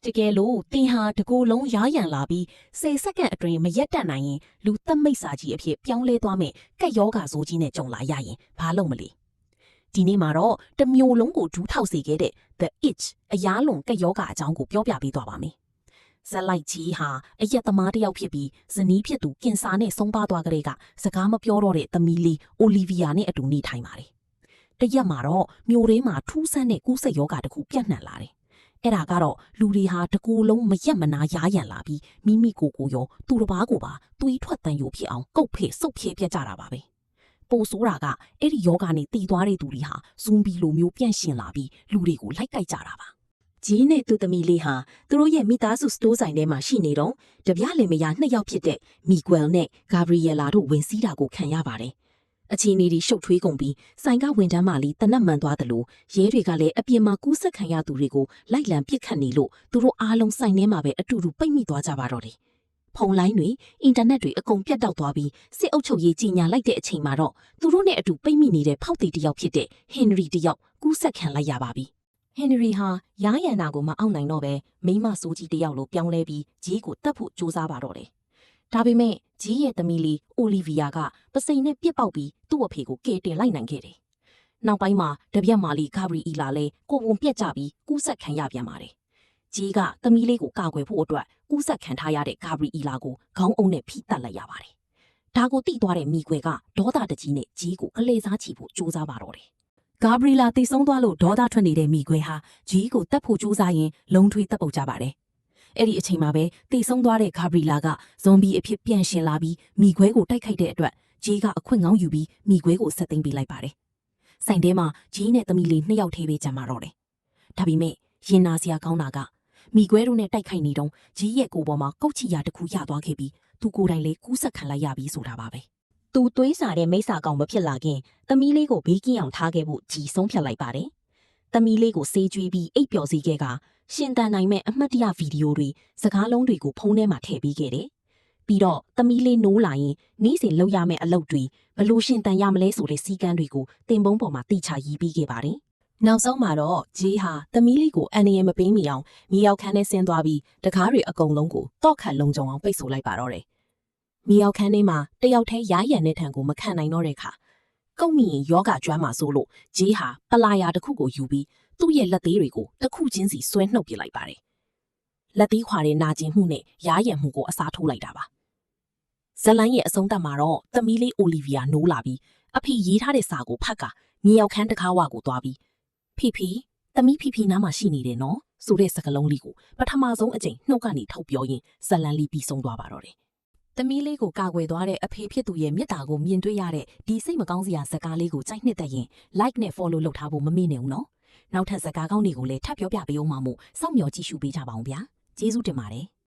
တကယ်လို့တင်ဟာတကူလုံးရားရန်လာပြီး10စက္ကန့်အတွင်းမရက်တက်နိုင်ရင်လူသက်မိတ်စာကြီးအဖြစ်ပြောင်းလဲသွားမယ်ကက်ယောဂါဆိုးကြီးနဲ့ကြုံလာရရင်ဘာလုပ်မလဲဒီနေ့မှာတော့တမျိုးလုံးကိုဒူးထောက်စေခဲ့တဲ့ The Itch အရားလွန်ကက်ယောဂါအကြောင်းကိုပြောပြပေးသွားပါမယ်ဇက်လိုက်ကြီးဟာအရက်သမားတစ်ယောက်ဖြစ်ပြီးဇနီးဖြစ်သူကင်ဆာနဲ့ဆုံးပါသွားကြတဲ့ကစကားမပြောတော့တဲ့သမီးလေးအိုလီဗီယာနဲ့အတူနေထိုင်ပါတယ်တရက်မှာတော့မြို့ထဲမှာထူးဆန်းတဲ့ကူးစက်ယောဂါတစ်ခုပြန့်နှံ့လာတယ်အဲ့ဒါကတော့လူတွေဟာတကူလုံးမရက်မနာရားရန်လာပြီးမိမိကိုယ်ရောသူတစ်ပါးကိုပါသွေးထွက်တန်ယိုဖြစ်အောင်ကုတ်ဖေစုပ်ဖြဲပြတ်ကြတာပါပဲပိုဆိုးတာကအဲ့ဒီယောဂါနဲ့တည်သွားတဲ့သူတွေဟာဇွန်ဘီလိုမျိုးပြန့်ရှင်လာပြီးလူတွေကိုလိုက်ကြိုက်ကြတာပါဂျီးနဲ့သူသမီးလေးဟာသူတို့ရဲ့မိသားစုစတိုးဆိုင်ထဲမှာရှိနေတော့တပြားလင်မယား2ယောက်ဖြစ်တဲ့မီကွယ်နဲ့ဂါဘရီယယ်လာတို့ဝင်စီးတာကိုခံရပါတယ်အချင်းနေဒီရှုပ်ထွေးကုန်ပြီးဆိုင်ကဝန်ထမ်းမလေးတနက်မှန်သွားတယ်လို့ရဲတွေကလည်းအပြင်မှာကူးစက်ခံရသူတွေကိုလိုက်လံပစ်ခတ်နေလို့သူတို့အားလုံးဆိုင်ထဲမှာပဲအတူတူပိတ်မိသွားကြပါတော့တယ်ဖုန်းလိုင်းတွေအင်တာနက်တွေအကုန်ပြတ်တောက်သွားပြီးစစ်အုပ်ချုပ်ရေးကြီးညာလိုက်တဲ့အချိန်မှာတော့သူတို့နဲ့အတူပိတ်မိနေတဲ့ဖောက်တီတယောက်ဖြစ်တဲ့ဟင်နရီတယောက်ကူးစက်ခံလိုက်ရပါပြီဟင်နရီဟာရားရန်နာကိုမအောင်နိုင်တော့ပဲမိမဆိုးကြီးတယောက်လိုပြောင်းလဲပြီးဂျီးကိုတတ်ဖို့ကြိုးစားပါတော့တယ်ဒါပေမဲ့ဂျီးရဲ့သမီးလေးအိုလီဗီယာကပစိန်နဲ့ပြစ်ပေါက်ပြီးသူ့အဖေကိုကယ်တင်လိုက်နိုင်ခဲ့တယ်။နောက်ပိုင်းမှာတပြက်မာလီဂါဘရီအီလာလည်းကိုပုံပြက်ကြပြီးကူးစက်ခံရပြန်ပါတယ်။ဂျီးကသမီးလေးကိုကာကွယ်ဖို့အတွက်ကူးစက်ခံထားရတဲ့ဂါဘရီအီလာကိုခေါင်းအုံနဲ့ဖိတက်လိုက်ရပါတယ်။ဒါကိုတိသွားတဲ့မိကွယ်ကဒေါသတကြီးနဲ့ဂျီးကိုကလေးစားချီဖို့ကြိုးစားပါတော့တယ်။ဂါဘရီလာတိတ်ဆုံးသွားလို့ဒေါသထွက်နေတဲ့မိကွယ်ဟာဂျီးကိုတတ်ဖို့ကြိုးစားရင်လုံထွေးတက်ပုတ်ကြပါတယ်။အဲ့ဒီအချိန်မှာပဲတိတ်ဆုံးသွားတဲ့ဂါဘရီလာကဇွန်ဘီအဖြစ်ပြန်ရှင်လာပြီးမိခွဲကိုတိုက်ခိုက်တဲ့အတွက်ဂျီးကအခွင့်ကောင်းယူပြီးမိခွဲကိုဆက်သိမ်းပေးလိုက်ပါတယ်။ဆိုင်ထဲမှာဂျီးနဲ့သမီးလေး2ယောက်ထဲပဲကြံပါတော့တယ်။ဒါပေမဲ့ရင်နာစရာကောင်းတာကမိခွဲတို့နဲ့တိုက်ခိုက်နေတော့ဂျီးရဲ့ကိုယ်ပေါ်မှာကုတ်ချီရတစ်ခုရသွားခဲ့ပြီးသူကိုယ်တိုင်လည်းကူးစက်ခံလိုက်ရပြီးဆိုတာပါပဲ။သူသွေးစာတဲ့မိစ္ဆာကောင်မဖြစ်လာခင်သမီးလေးကိုဘေးကင်းအောင်ထားခဲ့ဖို့ဂျီးဆုံးဖြတ်လိုက်ပါတယ်။သမီးလေးကိုဆေးကျွေးပြီးအိပ်ပျော်စေခဲ့ကရှင်တန်နိုင်မဲ့အမှတ်တရဗီဒီယိုတွေစကားလုံးတွေကိုဖုန်းထဲမှာထည့်ပေးခဲ့တယ်။ပြီးတော့သမီးလေးနိုးလာရင်နေ့စဉ်လုပ်ရမယ့်အလုပ်တွေဘလို့ရှင်တန်ရမလဲဆိုတဲ့စီကံတွေကိုတင်ပုံးပေါ်မှာတိချရေးပေးခဲ့ပါတယ်။နောက်ဆုံးမှာတော့ဂျေးဟာသမီးလေးကိုအန်နီယံမပေးမိအောင်မြေရောက်ခန်းထဲဆင်းသွားပြီးတကားတွေအကုန်လုံးကိုတော့ခတ်လုံခြုံအောင်ပိတ်ဆို့လိုက်ပါတော့တယ်။မြေရောက်ခန်းထဲမှာတယောက်တည်းရားရံတဲ့ထံကိုမခံနိုင်တော့တဲ့အခါကုတ်မိရင်ယောဂကျွမ်းမှာဆိုလို့ဂျေးဟာပလာယာတစ်ခုကိုယူပြီးသူ့ရဲ့လက်သေးတွေကိုတစ်ခုချင်းစီဆွဲနှုတ်ပစ်လိုက်ပါတယ်။လက်သေးခွာတဲ့နာကျင်မှုနဲ့ရားရံမှုကိုအစားထိုးလိုက်တာပါ။ဇလန်ရဲ့အဆုံးသတ်မှာတော့သမီးလေးအိုလီဗီယာနိုးလာပြီးအဖေရေးထားတဲ့စာကိုဖတ်ကမြေရောက်ခန်းတကားဝကိုသွားပြီးဖေသမီးဖီနားမှာရှိနေတယ်နော်ဆိုတဲ့စကားလုံးလေးကိုပထမဆုံးအကြိမ်နှုတ်ကနေထုတ်ပြောရင်းဇလန်လေးပြီးဆုံးသွားပါတော့တယ်။သမီးလေးကိုကာကွယ်သွားတဲ့အဖေဖြစ်သူရဲ့မေတ္တာကိုမြင်တွေ့ရတဲ့ဒီစိတ်မကောင်းစရာစကားလေးကိုကြိုက်နှစ်သက်ရင် like နဲ့ follow လုပ်ထားဖို့မမေ့နဲ့ဦးနော်။နောက်ထပ်စကားကောင်းတွေကိုလည်းထပ်ပြောပြပေးအောင်ပါမို့စောင့်မျှော်ကြည့်ရှုပေးကြပါအောင်ဗျာကျေးဇူးတင်ပါတယ်